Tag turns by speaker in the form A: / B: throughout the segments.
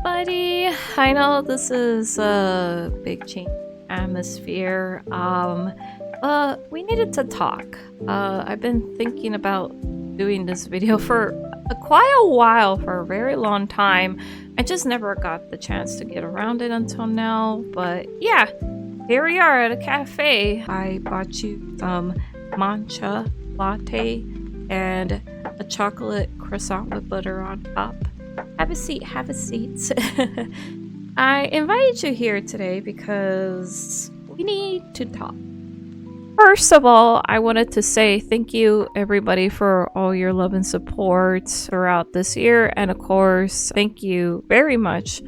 A: everybody. I know this is a big change in atmosphere. We needed to talk. I've been thinking about doing this video for quite a while, for a very long time. I just never got the chance to get around it until now. But yeah, here we are at a cafe. I bought you some matcha latte and a chocolate croissant with butter on top. Have a seat, have a seat. I invited you here today because we need to talk. First of all, I wanted to say thank you, everybody, for all your love and support throughout this year. And of course, thank you very much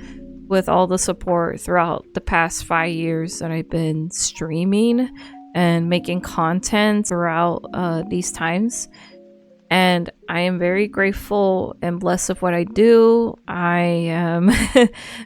A: with all the support throughout the past 5 years that I've been streaming and making content throughout these times. And I am very grateful and blessed of what I do. I am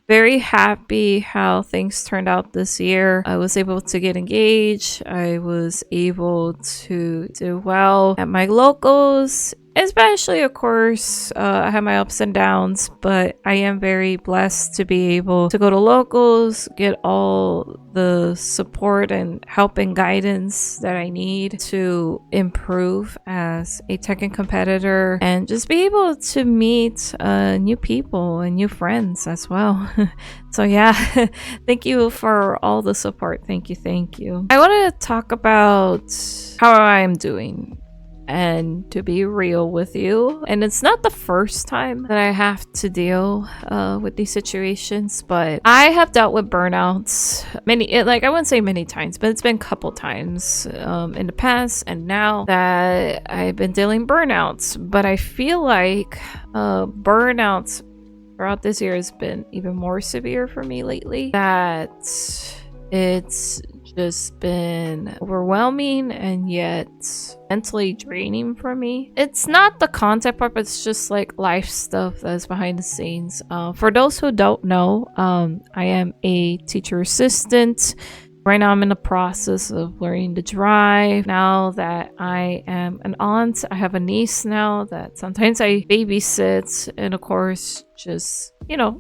A: very happy how things turned out this year. I was able to get engaged. I was able to do well at my locals. Especially, of course, I have my ups and downs, but I am very blessed to be able to go to locals, get all the support and help and guidance that I need to improve as a Tekken competitor, and just be able to meet new people and new friends as well. So yeah, thank you for all the support. Thank you. I want to talk about how I am doing. And to be real with you, and it's not the first time that I have to deal with these situations, but I have dealt with burnouts I wouldn't say many times, but it's been a couple times in the past, and now that I've been dealing burnouts. But I feel like burnouts throughout this year has been even more severe for me lately, that it's just been overwhelming and yet mentally draining for me. It's not the content part, but it's just like life stuff that's behind the scenes. For those who don't know, I am a teacher assistant. Right now I'm in the process of learning to drive. Now that I am an aunt, I have a niece now that sometimes I babysit, and of course just,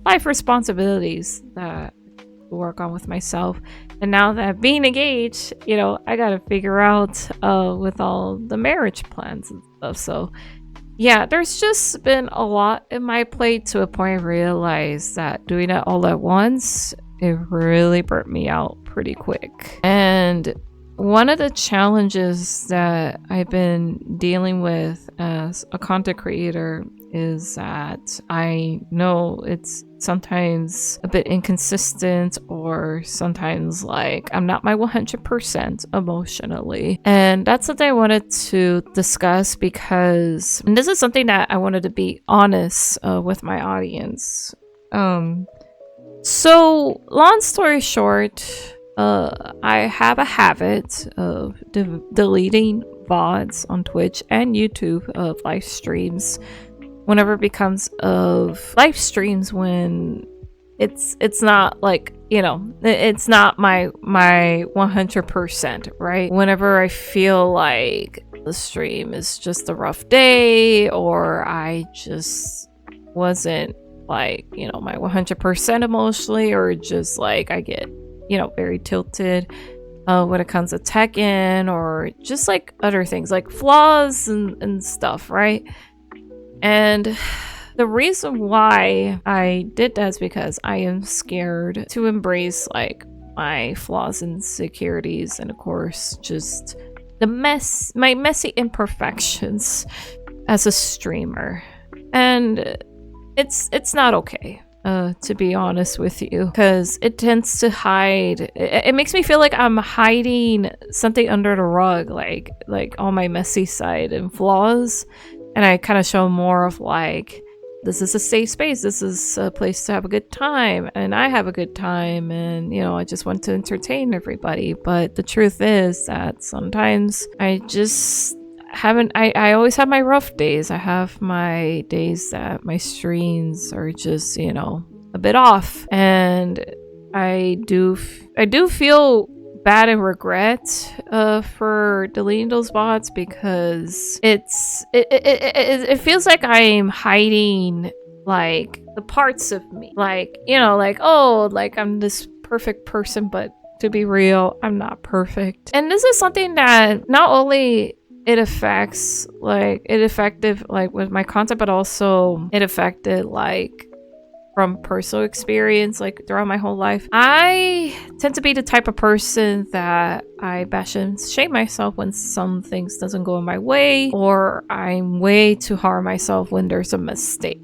A: life responsibilities that I work on with myself. And now that I'm being engaged, I gotta figure out with all the marriage plans and stuff. So yeah, there's just been a lot in my plate, to a point I realized that doing it all at once, it really burnt me out pretty quick. And one of the challenges that I've been dealing with as a content creator is that I know it's sometimes a bit inconsistent, or sometimes like I'm not my 100% emotionally. And that's something I wanted to discuss, because this is something that I wanted to be honest with my audience. So long story short, I have a habit of deleting VODs on Twitch and YouTube of live streams whenever it becomes of live streams, when it's not like, it's not my 100%, right? Whenever I feel like the stream is just a rough day, or I just wasn't like, my 100% emotionally, or just like I get, very tilted when it comes to Tekken, or just like other things like flaws and stuff, right? And the reason why I did that is because I am scared to embrace like my flaws and insecurities, and of course just my messy imperfections as a streamer. And it's not okay, to be honest with you, because it tends to hide. It makes me feel like I'm hiding something under the rug, like all my messy side and flaws. And I kind of show more of like, this is a safe space. This is a place to have a good time. And I have a good time. And, I just want to entertain everybody. But the truth is that sometimes I just haven't, I always have my rough days. I have my days that my streams are just, a bit off. And I do feel bad and regret for deleting those bots, because it feels like I'm hiding like the parts of me, like, you know, like, oh, like I'm this perfect person, but to be real, I'm not perfect. And this is something that not only it affects, like, it affected like with my content, but also it affected like from personal experience, like throughout my whole life. I tend to be the type of person that I bash and shame myself when some things doesn't go my way, or I'm way too hard on myself when there's a mistake.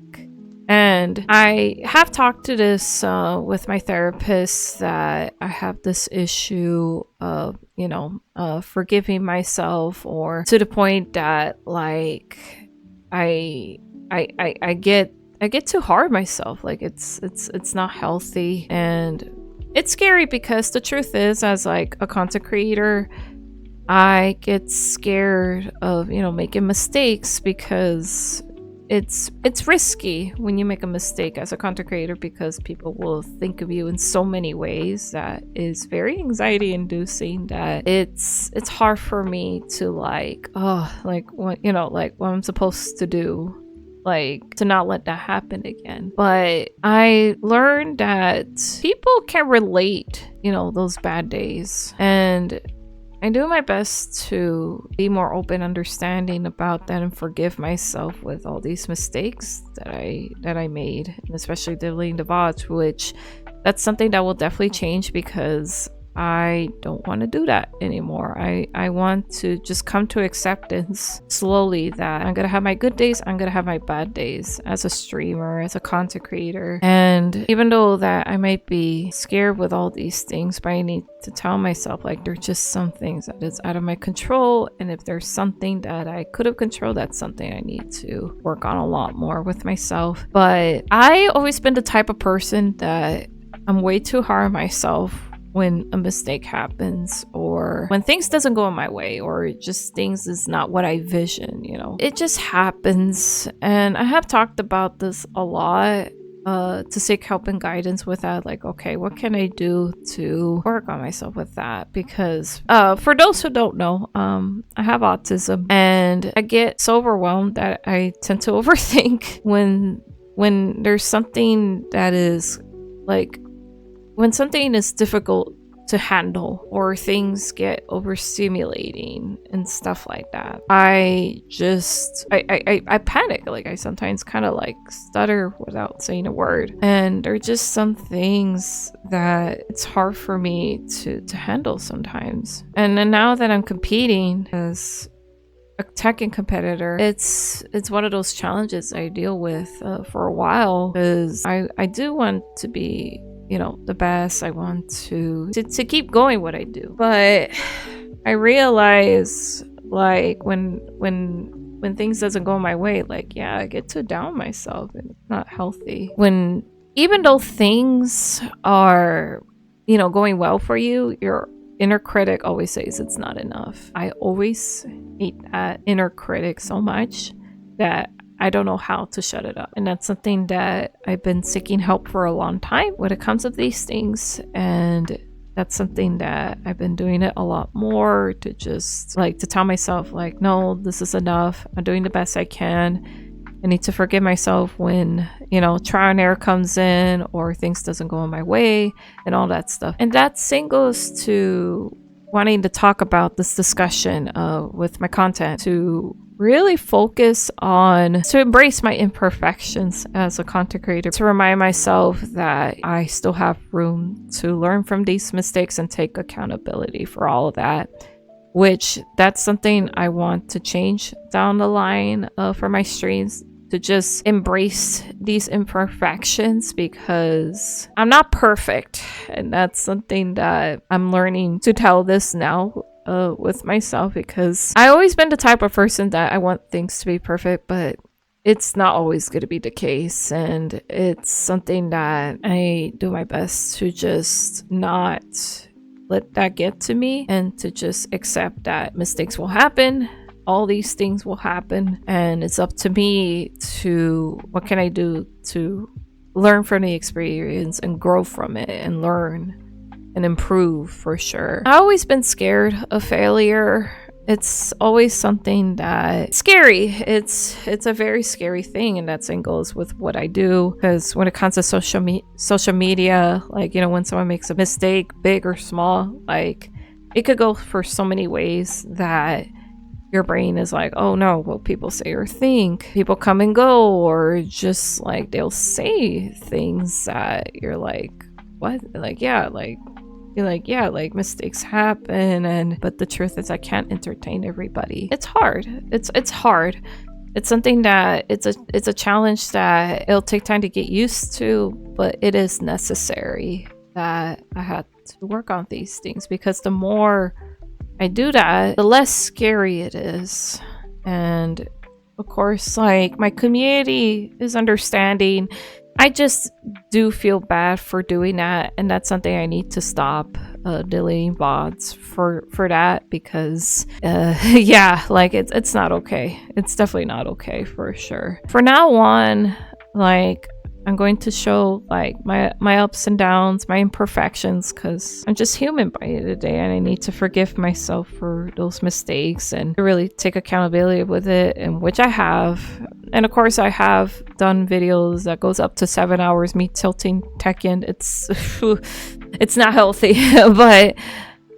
A: And I have talked to this with my therapist, that I have this issue of, you know, forgiving myself, or to the point that like I get too hard on myself. Like it's not healthy, and it's scary because the truth is, as like a content creator, I get scared of, you know, making mistakes, because it's risky when you make a mistake as a content creator, because people will think of you in so many ways that is very anxiety inducing, that it's hard for me to like, oh, like what, you know, like what I'm supposed to do, like to not let that happen again. But I learned that people can relate, you know, those bad days, and I do my best to be more open, understanding about that, and forgive myself with all these mistakes that I made, and especially deleting the VODs, which that's something that will definitely change, because I don't want to do that anymore. I want to just come to acceptance slowly that I'm gonna have my good days, I'm gonna have my bad days as a streamer, as a content creator. And even though that I might be scared with all these things, but I need to tell myself, like, there's just some things that is out of my control, and if there's something that I could have controlled, that's something I need to work on a lot more with myself. But I always been the type of person that I'm way too hard on myself when a mistake happens, or when things doesn't go my way, or just things is not what I vision, you know. It just happens. And I have talked about this a lot, to seek help and guidance with that. Like, okay, what can I do to work on myself with that? Because for those who don't know, I have autism, and I get so overwhelmed that I tend to overthink when there's something that is like, when something is difficult to handle, or things get overstimulating and stuff like that, I panic. Like, I sometimes kind of like stutter without saying a word, and there are just some things that it's hard for me to handle sometimes. And then now that I'm competing as a Tekken competitor, it's one of those challenges I deal with for a while, because I do want to be, you know, the best. I want to keep going what I do. But I realize, like, when things doesn't go my way, like, yeah, I get too down on myself, and it's not healthy. When, even though things are, you know, going well for you, your inner critic always says it's not enough. I always hate that inner critic so much that I don't know how to shut it up. And that's something that I've been seeking help for a long time when it comes to these things. And that's something that I've been doing it a lot more, to just like to tell myself, like, no, this is enough. I'm doing the best I can. I need to forgive myself when, you know, trial and error comes in, or things doesn't go my way, and all that stuff. And that same goes to wanting to talk about this discussion with my content, to really focus on, to embrace my imperfections as a content creator, to remind myself that I still have room to learn from these mistakes and take accountability for all of that, which that's something I want to change down the line for my streams, to just embrace these imperfections, because I'm not perfect, and that's something that I'm learning to tell this now with myself, because I always been the type of person that I want things to be perfect, but it's not always going to be the case. And it's something that I do my best to just not let that get to me, and to just accept that mistakes will happen. All these things will happen, and it's up to me to, what can I do to learn from the experience and grow from it and learn and improve, for sure. I've always been scared of failure, it's always something that's scary. It's a very scary thing, and that same goes with what I do, because when it comes to social media, like, you know, when someone makes a mistake, big or small, like, it could go for so many ways that your brain is like, oh no, what people say or think. People come and go, or just like they'll say things that you're like, what? Like, yeah, like, you're like, yeah, like, mistakes happen, but the truth is I can't entertain everybody. It's hard. It's hard. It's something that it's a challenge that it'll take time to get used to, but it is necessary that I had to work on these things, because the more I do that, the less scary it is. And of course, like, my community is understanding. I just do feel bad for doing that, and that's something I need to stop, deleting VODs for that, because yeah, like, it's not okay. It's definitely not okay, for sure. For now on, like, I'm going to show like my ups and downs, my imperfections, because I'm just human by the end of the day, and I need to forgive myself for those mistakes and really take accountability with it, and which I have. And of course, I have done videos that goes up to 7 hours, me tilting Tekken. It's not healthy, but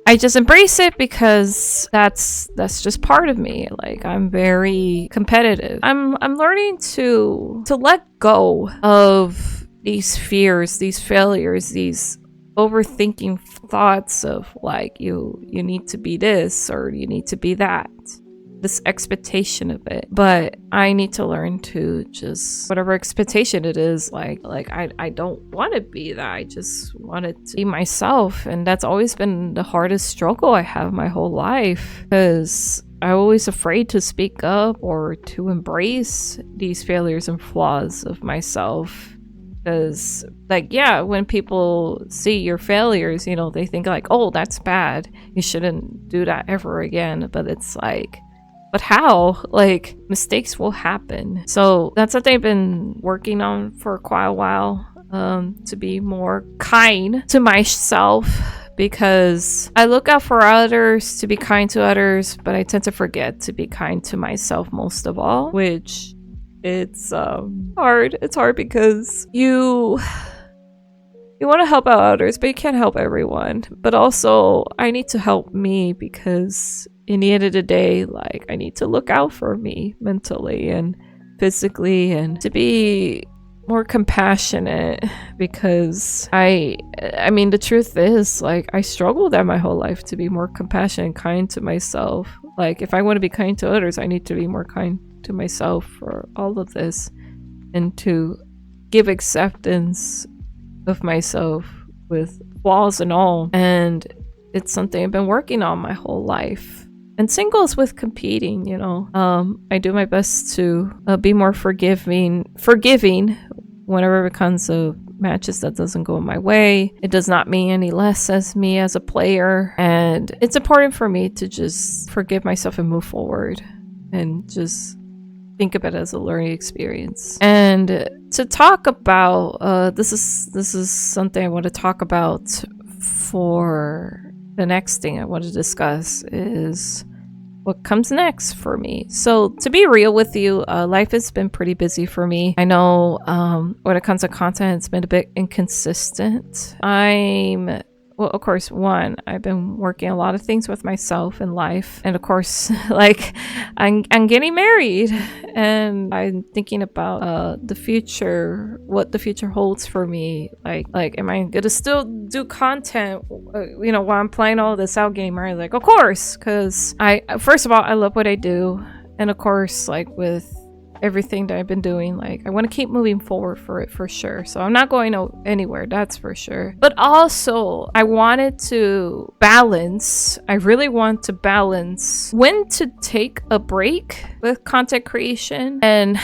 A: I just embrace it, because that's just part of me. Like, I'm very competitive. I'm learning to let go of these fears, these failures, these overthinking thoughts of like, you need to be this or you need to be that. This expectation of it. But I need to learn to just, whatever expectation it is, like I don't want to be that. I just wanted to be myself, and that's always been the hardest struggle I have my whole life, because I'm always afraid to speak up or to embrace these failures and flaws of myself. Because, like, yeah, when people see your failures, you know, they think like, oh, that's bad, you shouldn't do that ever again. But it's like, but how? Like, mistakes will happen. So that's something I've been working on for quite a while, to be more kind to myself, because I look out for others, to be kind to others, but I tend to forget to be kind to myself most of all, which it's hard. It's hard because you want to help out others, but you can't help everyone. But also, I need to help me, because in the end of the day, like, I need to look out for me mentally and physically, and to be more compassionate, because I mean, the truth is, like, I struggled at my whole life to be more compassionate and kind to myself. Like, if I want to be kind to others, I need to be more kind to myself for all of this, and to give acceptance of myself with flaws and all. And it's something I've been working on my whole life. And same goes with competing, you know. I do my best to be more forgiving whenever it comes to matches that doesn't go my way. It does not mean any less as me as a player, and it's important for me to just forgive myself and move forward, and just think of it as a learning experience. And to talk about this is something I want to talk about for the next thing I want to discuss, is what comes next for me. So to be real with you, life has been pretty busy for me. I know when it comes to content, it's been a bit inconsistent. Well, of course, one, I've been working a lot of things with myself in life. And of course, like, I'm getting married, and I'm thinking about the future, what the future holds for me. Like, am I gonna still do content, you know, while I'm playing all this out, getting married? Like, of course, because first of all, I love what I do. And of course, like, with everything that I've been doing, like, I want to keep moving forward for it, for sure. So I'm not going anywhere, that's for sure. But also, I wanted to balance, I really want to balance when to take a break with content creation and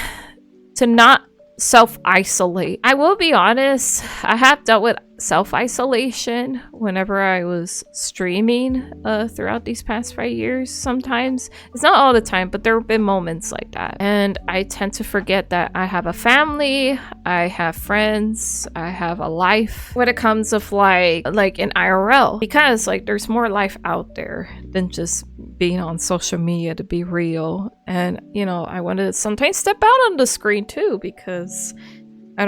A: to not self-isolate. I will be honest, I have dealt with self-isolation whenever I was streaming throughout these past 5 years. Sometimes it's not all the time, but there have been moments like that, and I tend to forget that I have a family, I have friends, I have a life when it comes of like in IRL, because like there's more life out there than just being on social media, to be real. And you know, I want to sometimes step out on the screen too, because I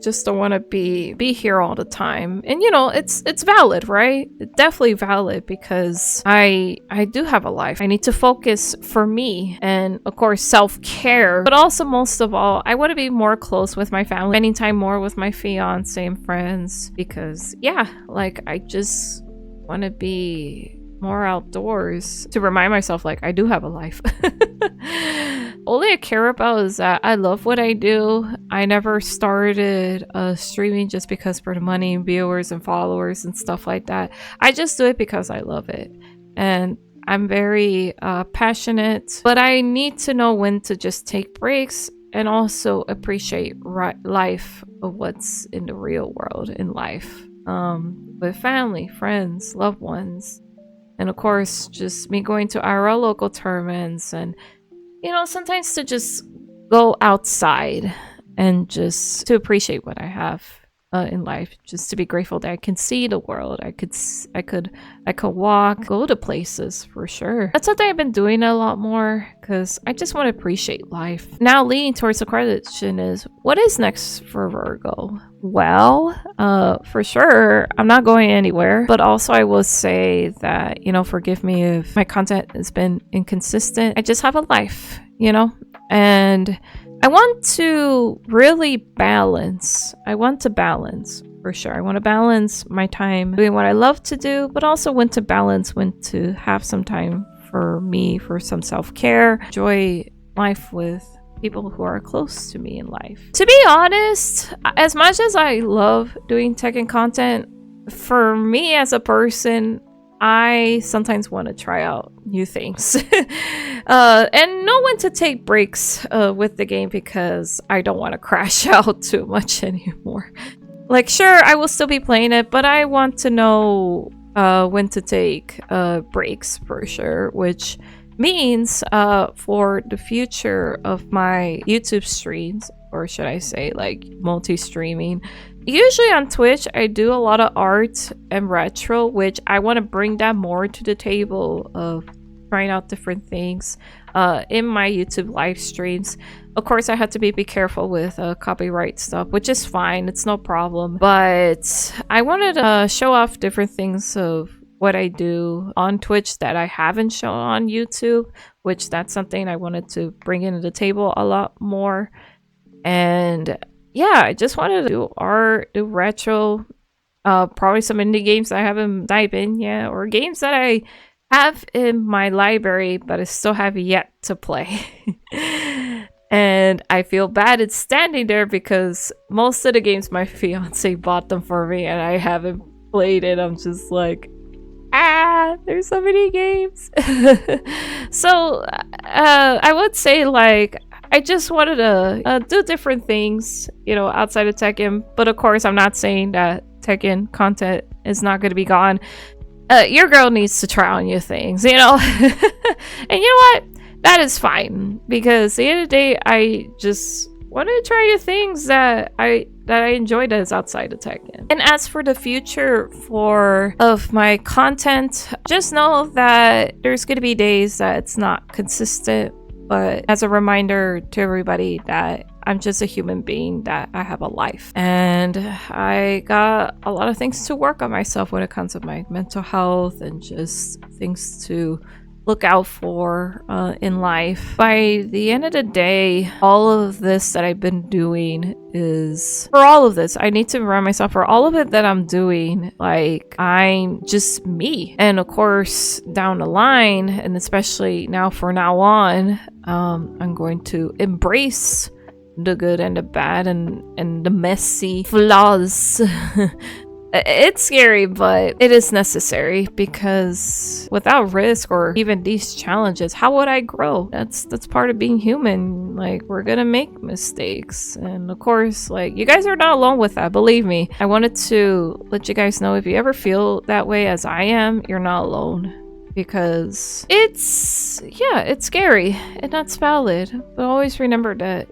A: just don't want to be here all the time. And you know, it's valid, right? It's definitely valid, because I do have a life. I need to focus for me, and of course self-care, but also most of all, I want to be more close with my family, spending time more with my fiance and friends, because yeah, like I just want to be more outdoors, to remind myself like I do have a life. All I care about is that I love what I do. I never started streaming just because for the money and viewers and followers and stuff like that. I just do it because I love it, and I'm very passionate, but I need to know when to just take breaks and also appreciate life of what's in the real world, in life, with family, friends, loved ones. And of course, just me going to IRL local tournaments, and, you know, sometimes to just go outside and just to appreciate what I have in life, just to be grateful that I can see the world. I could walk, go to places, for sure. That's something I've been doing a lot more, because I just want to appreciate life. Now leaning towards the question is, what is next for Virgo? Well, for sure, I'm not going anywhere, but also I will say that, you know, forgive me if my content has been inconsistent. I just have a life, you know, and I want to really balance. I want to balance, for sure. I want to balance my time doing what I love to do, but also when to balance, when to have some time for me, for some self-care, enjoy life with people who are close to me in life. To be honest, as much as I love doing tech and content, for me as a person, I sometimes want to try out new things and know when to take breaks with the game, because I don't want to crash out too much anymore. Like, sure, I will still be playing it, but I want to know when to take breaks, for sure, which means for the future of my YouTube streams, or should I say like multi-streaming, usually on Twitch I do a lot of art and retro, which I want to bring that more to the table of trying out different things in my YouTube live streams. Of course, I had to be careful with copyright stuff, which is fine, it's no problem, but I wanted to show off different things of what I do on Twitch that I haven't shown on YouTube, which that's something I wanted to bring into the table a lot more. And yeah, I just wanted to do art, do retro, probably some indie games I haven't dived in yet, or games that I have in my library but I still have yet to play. And I feel bad it's standing there, because most of the games my fiance bought them for me and I haven't played it. I'm just like, there's so many games. So I would say, like, I just wanted to do different things, you know, outside of Tekken. But of course, I'm not saying that Tekken content is not going to be gone. Your girl needs to try on new things, you know. And you know what? That is fine, because at the end of the day, I just want to try new things that I enjoyed as outside of Tekken. And as for the future of my content, just know that there's going to be days that it's not consistent, but as a reminder to everybody that I'm just a human being, that I have a life. And I got a lot of things to work on myself when it comes to my mental health and just things to look out for in life. By the end of the day, all of this that I've been doing is, for all of this, I need to remind myself, for all of it that I'm doing, like, I'm just me. And of course, down the line, and especially now from now on, I'm going to embrace the good and the bad and the messy flaws It's scary, but it is necessary because without risk or even these challenges, how would I grow? That's part of being human. Like, we're gonna make mistakes. And of course, like, you guys are not alone with that, believe me. I wanted to let you guys know, if you ever feel that way as I am, you're not alone. Because it's scary and that's valid. But always remember that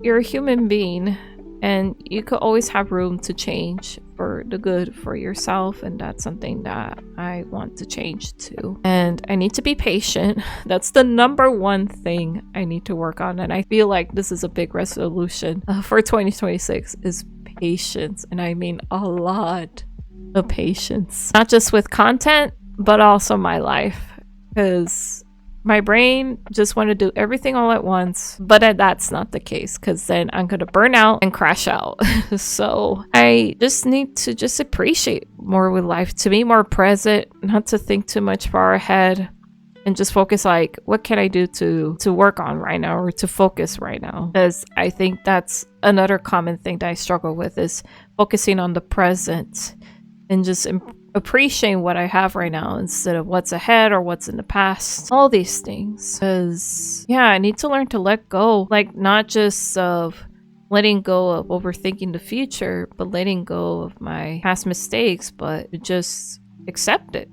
A: you're a human being and you could always have room to change for the good for yourself, and that's something that I want to change too. And I need to be patient. That's the number one thing I need to work on, and I feel like this is a big resolution for 2026 is patience, and I mean a lot of patience, not just with content but also my life, because my brain just want to do everything all at once, but that's not the case, because then I'm gonna burn out and crash out. So I just need to just appreciate more with life, to be more present, not to think too much far ahead, and just focus, like, what can I do to work on right now, or to focus right now? Because I think that's another common thing that I struggle with, is focusing on the present and just appreciating what I have right now instead of what's ahead or what's in the past. All these things. Because, yeah, I need to learn to let go. Like, not just of letting go of overthinking the future, but letting go of my past mistakes, but just accept it.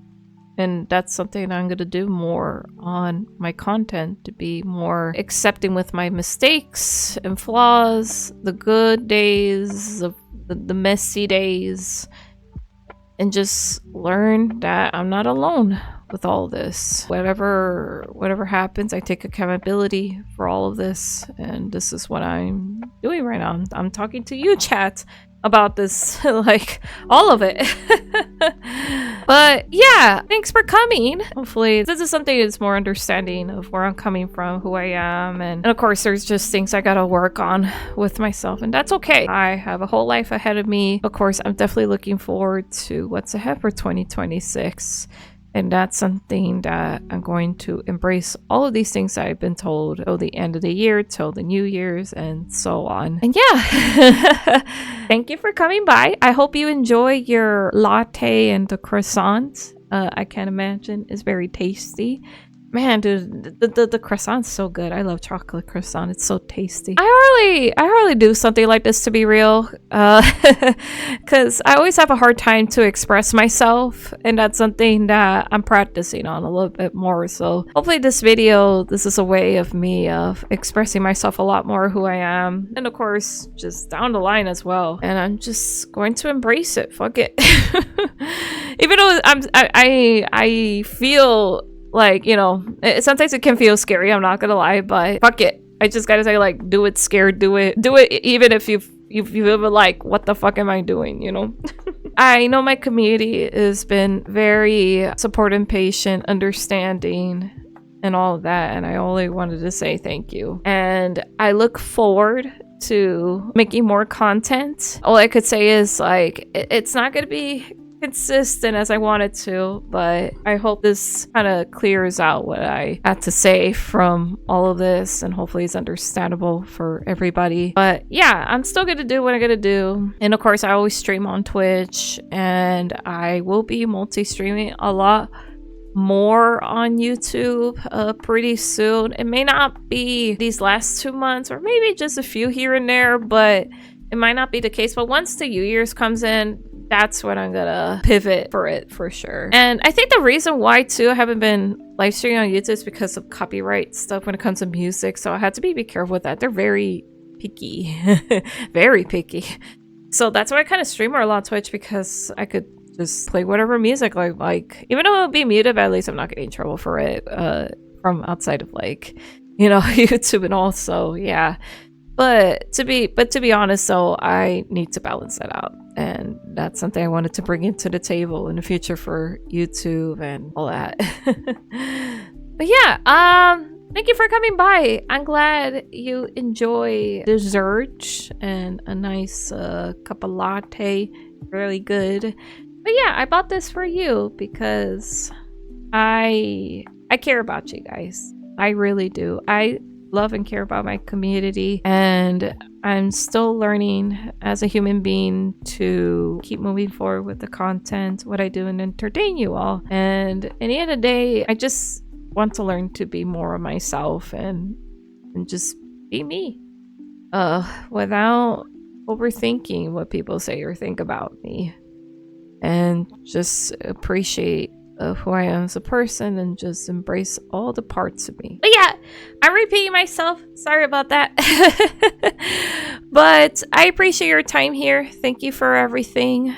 A: And that's something I'm going to do more on my content, to be more accepting with my mistakes and flaws, the good days, the messy days, and just learn that I'm not alone with all this. Whatever happens, I take accountability for all of this, and this is what I'm doing right now. I'm talking to you, chat, about this, like, all of it. But yeah, thanks for coming. Hopefully this is something that's more understanding of where I'm coming from, who I am, and of course there's just things I gotta work on with myself, and that's okay. I have a whole life ahead of me. Of course, I'm definitely looking forward to what's ahead for 2026. And that's something that I'm going to embrace, all of these things that I've been told till the end of the year, till the New Year's, and so on. And yeah, thank you for coming by. I hope you enjoy your latte and the croissant. I can imagine it's very tasty. Man, dude, the croissant's so good. I love chocolate croissant. It's so tasty. I hardly do something like this, to be real, because I always have a hard time to express myself, and that's something that I'm practicing on a little bit more. So hopefully this is a way of me of expressing myself a lot more, who I am, and of course just down the line as well. And I'm just going to embrace it. Fuck it. Even though I feel like, you know, sometimes it can feel scary, I'm not gonna lie, but fuck it. I just gotta say, like, do it scared, do it even if you feel like, what the fuck am I doing, you know? I know my community has been very supportive, patient, understanding, and all of that, and I only wanted to say thank you. And I look forward to making more content. All I could say is, like, it's not gonna be consistent as I wanted to, but I hope this kind of clears out what I had to say from all of this, and hopefully it's understandable for everybody. But yeah, I'm still gonna do what I'm gonna do, and of course I always stream on Twitch, and I will be multi-streaming a lot more on YouTube pretty soon. It may not be these last 2 months, or maybe just a few here and there, but it might not be the case. But once the New Year's comes in, that's when I'm gonna pivot for it, for sure. And I think the reason why too I haven't been live streaming on YouTube is because of copyright stuff when it comes to music, so I had to be careful with that. They're very picky. Very picky. So that's why I kind of stream more a lot on Twitch, because I could just play whatever music like even though it would be muted, but at least I'm not getting in trouble for it from outside of, like, you know, YouTube and all. So yeah. But to be honest, though, I need to balance that out, and that's something I wanted to bring into the table in the future for YouTube and all that. But yeah, thank you for coming by. I'm glad you enjoy dessert and a nice cup of latte. Really good. But yeah, I bought this for you because I care about you guys. I really do. I love and care about my community, and I'm still learning as a human being to keep moving forward with the content, what I do, and entertain you all. And at the end of the day, I just want to learn to be more of myself and just be me, without overthinking what people say or think about me, and just appreciate who I am as a person and just embrace all the parts of me. But yeah, I'm repeating myself. Sorry about that. But I appreciate your time here. Thank you for everything.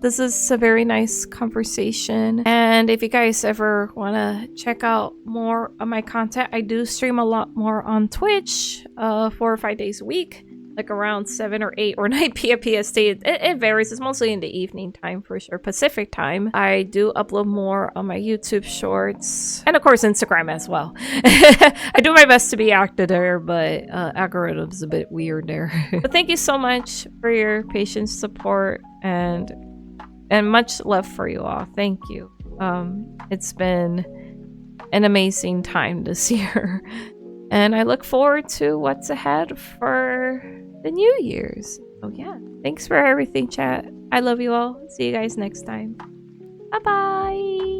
A: This is a very nice conversation. And if you guys ever want to check out more of my content, I do stream a lot more on Twitch 4 or 5 days a week. Like around 7 or 8 or 9 p.m. PST. It varies. It's mostly in the evening time for sure. Pacific time. I do upload more on my YouTube shorts. And of course Instagram as well. I do my best to be active there, but algorithm's a bit weird there. But thank you so much for your patience, support, and much love for you all. Thank you. It's been an amazing time this year. And I look forward to what's ahead for the New Year's. So yeah, thanks for everything, chat. I love you all. See you guys next time. Bye-bye.